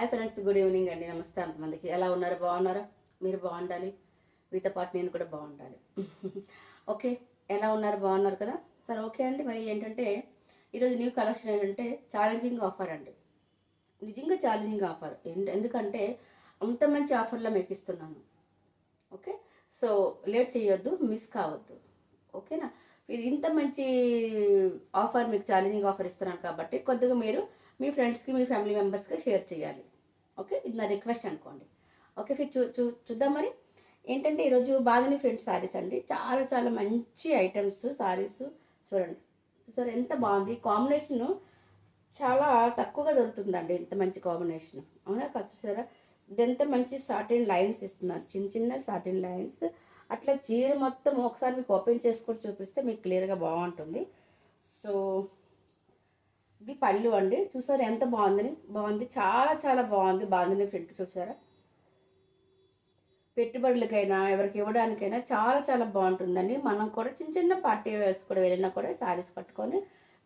Hi friends, good evening అండి. నమస్తే. అంతమందికి ఎలా ఉన్నారు? బాగున్నారా? మీరు బాగుండాలి, మీతో పాటు నేను కూడా బాగుండాలి. ఓకే, ఎలా ఉన్నారు? బాగున్నారు కదా? సరే, ఓకే అండి. మరి ఏంటంటే ఈరోజు న్యూ కలెక్షన్ ఏంటంటే ఛాలెంజింగ్ ఆఫర్ అండి. నిజంగా ఛాలెంజింగ్ ఆఫర్. ఎందుకంటే అంత మంచి ఆఫర్లో మీకు ఇస్తున్నాను. ఓకే, సో లేట్ చేయొద్దు, మిస్ కావద్దు. ఓకేనా? ఇది ఇంత మంచి ఆఫర్, మీకు ఛాలెంజింగ్ ఆఫర్ ఇస్తున్నాను కాబట్టి కొద్దిగా మీరు మీ ఫ్రెండ్స్కి, మీ ఫ్యామిలీ మెంబర్స్కి షేర్ చేయాలి. ఓకే, ఇది నా రిక్వెస్ట్ అనుకోండి. ఓకే, చూద్దాం. మరి ఏంటంటే ఈరోజు బాగుని ఫ్రెండ్స్ శారీస్ అండి. చాలా చాలా మంచి ఐటమ్స్ శారీస్. చూడండి, చూసారు ఎంత బాగుంది కాంబినేషన్. చాలా తక్కువగా దొరుకుతుందండి ఇంత మంచి కాంబినేషన్. అవునా కాదు? చూసారా, ఇదెంత మంచి సాటిన్ లైన్స్ ఇస్తున్నారు, చిన్న చిన్న సాటిన్ లైన్స్. అట్లా చీర మొత్తం ఒకసారి మీకు ఓపెన్ చేసుకొని చూపిస్తే మీకు క్లియర్గా బాగుంటుంది. సో ఇది పళ్ళు అండి. చూసారా ఎంత బాగుంది, చాలా చాలా బాగుంది. బాగుంది ఫ్రంట్ చూసారా, పెట్టుబడులకైనా ఎవరికి ఇవ్వడానికైనా చాలా చాలా బాగుంటుందండి. మనం కూడా చిన్న చిన్న పార్టీ వేసి కూడా వెళ్ళినా కూడా శారీస్ కట్టుకొని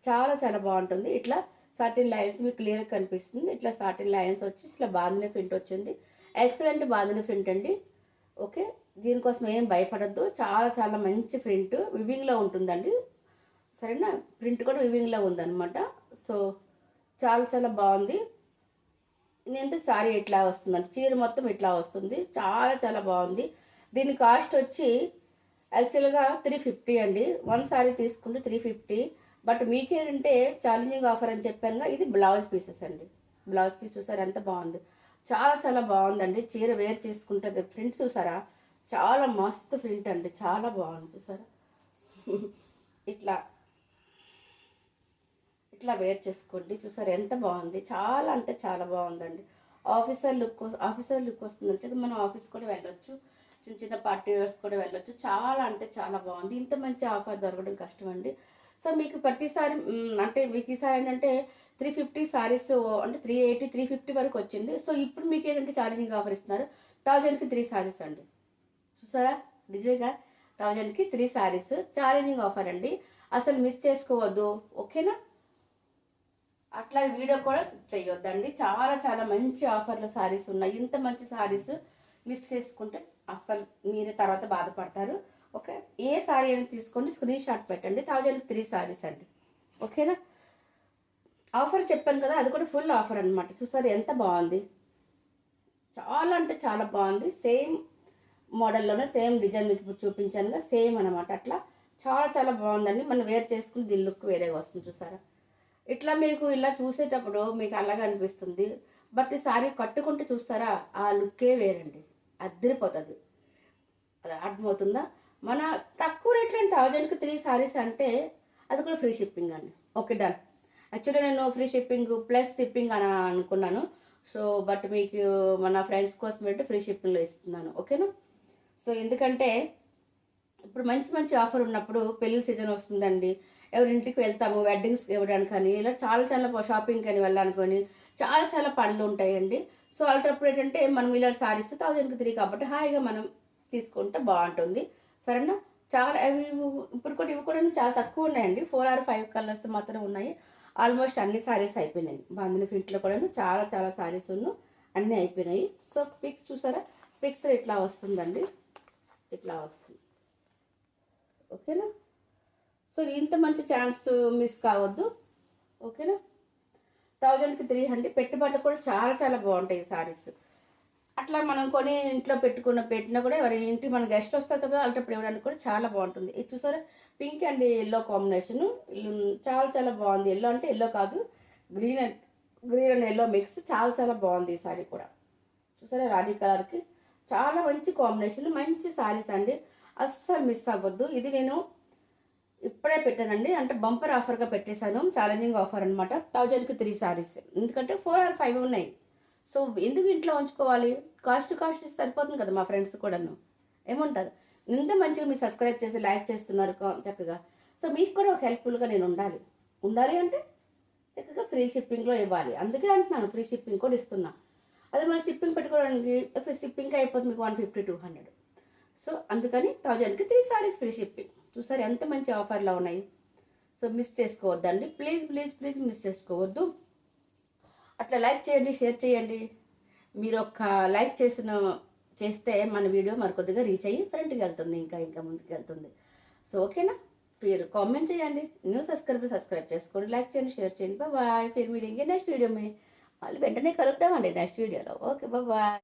చాలా చాలా బాగుంటుంది. ఇట్లా సాటిన్ లైన్స్ మీకు క్లియర్గా కనిపిస్తుంది. ఇట్లా సాటిన్ లైన్స్ వచ్చి ఇట్లా బాగుంది ప్రింట్ వచ్చింది. ఎక్సలెంట్ బాగుంది ప్రింట్ అండి. ఓకే, దీనికోసం ఏం భయపడద్దు. చాలా చాలా మంచి ప్రింట్ వివింగ్లో ఉంటుందండి. సరేనా? ప్రింట్ కూడా వివింగ్లో ఉందన్నమాట. సో చాలా చాలా బాగుంది. నేను సారీ ఇట్లా వస్తుందండి, చీర మొత్తం ఇట్లా వస్తుంది. చాలా చాలా బాగుంది. దీని కాస్ట్ వచ్చి యాక్చువల్గా 350 అండి. వన్ సారీ తీసుకుంటే 350. బట్ మీకేంటంటే ఛాలెంజింగ్ ఆఫర్ అని చెప్పాను. ఇది బ్లౌజ్ పీసెస్ అండి. బ్లౌజ్ పీస్ చూసారా ఎంత బాగుంది, చాలా చాలా బాగుందండి. చీర వేర్ చేసుకుంటే ప్రింట్ చూసారా, చాలా మస్తు ప్రింట్ అండి, చాలా బాగుంది. చూసారా ఇట్లా ఇట్లా వేర్ చేసుకోండి. చూసారు ఎంత బాగుంది, చాలా అంటే చాలా బాగుందండి. ఆఫీసర్ లుక్ వస్తుంది. మనం ఆఫీస్ కూడా వెళ్ళొచ్చు, చిన్న చిన్న పార్టీ వేర్స్ కూడా వెళ్ళొచ్చు. చాలా అంటే చాలా బాగుంది. ఇంత మంచి ఆఫర్ దొరకడం కష్టం అండి. సో మీకు ప్రతిసారి అంటే మీకు ఈసారి ఏంటంటే 350 సారీస్ అంటే 380 350 వరకు వచ్చింది. సో ఇప్పుడు మీకు ఏంటంటే ఛాలెంజింగ్ ఆఫర్ ఇస్తున్నారు. 1000కి 3 సారీస్ అండి. చూసారా, నిజమేగా, 1000కి 3 సారీస్ ఛాలెంజింగ్ ఆఫర్ అండి. అసలు మిస్ చేసుకోవద్దు. ఓకేనా? అట్లా వీడియో కూడా చేయొద్దండి. చాలా చాలా మంచి ఆఫర్లో శారీస్ ఉన్నాయి. ఇంత మంచి శారీస్ మిస్ చేసుకుంటే అస్సలు మీరే తర్వాత బాధపడతారు. ఓకే, ఏ శారీ అయినా తీసుకొని స్క్రీన్ షాట్ పెట్టండి. 1000కి 3 శారీస్ అండి. ఓకేనా? ఆఫర్ చెప్పాను కదా, అది కూడా ఫుల్ ఆఫర్ అనమాట. చూసారు ఎంత బాగుంది, చాలా అంటే చాలా బాగుంది. సేమ్ మోడల్లోనే సేమ్ డిజైన్ మీకు చూపించాను, సేమ్ అనమాట. అట్లా చాలా చాలా బాగుందండి. మనం వేర్ చేసుకుని దీని లుక్ వేరేగా వస్తుంది. చూసారా, ఇట్లా మీకు ఇలా చూసేటప్పుడు మీకు అలాగే అనిపిస్తుంది. బట్ ఈ సారీ కట్టుకుంటే చూస్తారా, ఆ లుక్కే వేరండి, అద్దరిపోతుంది. అది అర్థమవుతుందా? మన తక్కువ రేట్లో 1000కి 3 సారీస్ అంటే అది కూడా ఫ్రీ షిప్పింగ్ అండి. Okay, done. యాక్చువల్లీ నేను ఫ్రీ షిప్పింగ్ ప్లస్ షిప్పింగ్ అని అనుకున్నాను. సో బట్ మీకు మన ఫ్రెండ్స్ కోసం పెట్టి ఫ్రీ షిప్పింగ్లో ఇస్తున్నాను. ఓకేనా? సో ఎందుకంటే ఇప్పుడు మంచి మంచి ఆఫర్ ఉన్నప్పుడు పెళ్లి సీజన్ వస్తుందండి, ఎవరింటికి వెళ్తాము వెడ్డింగ్స్కి ఇవ్వడానికి కానీ, ఇలా చాలా చాలా షాపింగ్కి అని వెళ్ళాలనుకొని చాలా చాలా పనులు ఉంటాయండి. సో అలాంటప్పుడు ఏంటంటే మనం ఇలా సారీస్ 1000కి 3 కాబట్టి హాయిగా మనం తీసుకుంటే బాగుంటుంది. సరేనా? చాలా అవి ఇప్పుడు కూడా ఇవి కూడా చాలా తక్కువ ఉన్నాయండి. 4 or 5 కలర్స్ మాత్రం ఉన్నాయి. ఆల్మోస్ట్ అన్ని సారీస్ అయిపోయినాయి. బాందిని ప్రింట్లో కూడా చాలా చాలా సారీస్ అన్నీ అయిపోయినాయి. సో పిక్స్ చూసారా, పిక్స్ ఇట్లా వస్తుందండి, ఇట్లా వస్తుంది. ఓకేనా? సో ఇంత మంచి ఛాన్స్ మిస్ కావద్దు. ఓకేనా? 1000కి 300. పెట్టుబడులు కూడా చాలా చాలా బాగుంటాయి ఈ సారీస్. అట్లా మనం కొని ఇంట్లో పెట్టినా కూడా ఎవరి ఇంటికి మన గెస్ట్ వస్తారు కదా, అలాంటప్పుడు ఇవ్వడానికి కూడా చాలా బాగుంటుంది. ఇది చూసారా, పింక్ అండ్ ఎల్లో కాంబినేషన్ చాలా చాలా బాగుంది. ఎల్లో అంటే ఎల్లో కాదు, గ్రీన్ అండ్ ఎల్లో మిక్స్. చాలా చాలా బాగుంది ఈ సారీ కూడా. చూసారా, రాణి కలర్కి చాలా మంచి కాంబినేషన్, మంచి సారీస్ అండి. అస్సలు మిస్ అవ్వద్దు. ఇది నేను ఇప్పుడే పెట్టానండి, అంటే బంపర్ ఆఫర్గా పెట్టేశాను. ఛాలెంజింగ్ ఆఫర్ అనమాట. 1000కి 3 సారీస్. ఎందుకంటే 4 or 5 ఉన్నాయి. సో ఎందుకు ఇంట్లో ఉంచుకోవాలి, కాస్ట్ సరిపోతుంది కదా. మా ఫ్రెండ్స్ కూడాను ఏమంటారు, ఇంత మంచిగా మీరు సబ్స్క్రైబ్ చేసి లైక్ చేస్తున్నారు చక్కగా. సో మీకు కూడా ఒక హెల్ప్ఫుల్గా నేను ఉండాలి అంటే చక్కగా ఫ్రీ షిప్పింగ్లో ఇవ్వాలి. అందుకే అంటున్నాను, ఫ్రీ షిప్పింగ్ కూడా ఇస్తున్నా. అదే మనం షిప్పింగ్ పెట్టుకోవడానికి షిప్పింగ్ అయిపోతుంది మీకు 150-200. సో అందుకని 1000కి 3 సారీస్ ఫ్రీ షిప్పింగ్. చూసారు ఎంత మంచి ఆఫర్లో ఉన్నాయి. సో మిస్ చేసుకోవద్దండి, ప్లీజ్ ప్లీజ్ ప్లీజ్ మిస్ చేసుకోవద్దు. అట్లా లైక్ చేయండి, షేర్ చేయండి. మీరు ఒక లైక్ చేస్తే మన వీడియో మరికొద్దిగా రీచ్ అయ్యి ఫ్రంట్కి వెళ్తుంది, ఇంకా ముందుకు వెళ్తుంది. సో ఓకేనా, మీరు కామెంట్ చేయండి, న్యూ సబ్స్క్రైబ్ చేసుకోండి, లైక్ చేయండి, షేర్ చేయండి. బాయ్. ఫిర్ మీరేంగే నెక్స్ట్ వీడియో में మళ్ళీ వెంటనే కలుద్దామండి నెక్స్ట్ వీడియోలో. Okay, bye.